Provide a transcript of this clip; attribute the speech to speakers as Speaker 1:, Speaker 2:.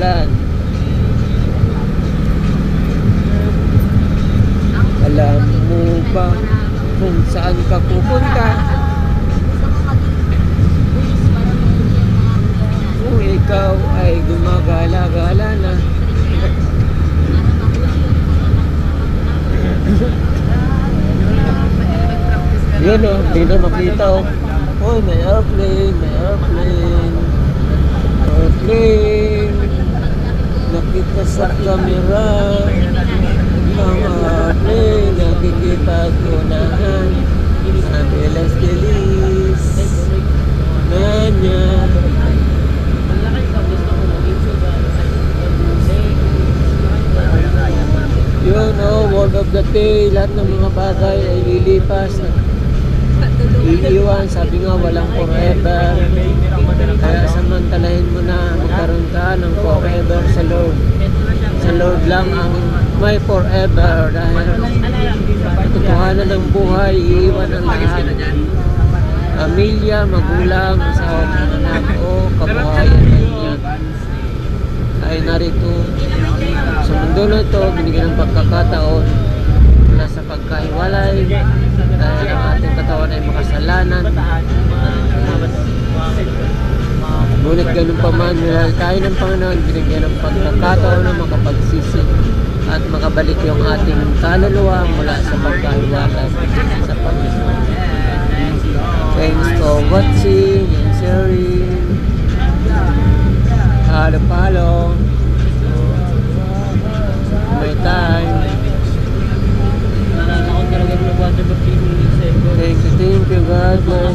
Speaker 1: ulan. Alam mo ba kung saan ka pupunta? Kung ikaw ay gumagala-gala na. Yun o, hindi na makita o. Uy, may airplane, may airplane. Airplane. Nakita sa camera. Ang airplane, nakikita ko nahan. Abelas delis. Nanya. Yun o, word of the day. Lahat ng mga bagay ay lilipas. Iiwan, sabi nga walang forever. Kaya samantalahin mo na magkaroon ka ng forever sa Lord. Sa Lord lang ang may forever. Dahil katotohanan ng buhay, iiwan ang lahat. Pamilya, magulang, asawa, anak o kabuhayan yan ay narito sa mundo na ito. Binigyan ng pagkakataon mula sa pagkahiwalay dahil ang ating katawan ay makasalanan. Ngunit ganun pa man, mahal tayo ng Panginoon, binigyan ng pagkakataon na makapagsisi at makabalik yung ating kaluluwa mula sa pagkahiwalay sa Panginoon. Thanks for watching and sharing. Halo-halo. May time. Thank you, God bless.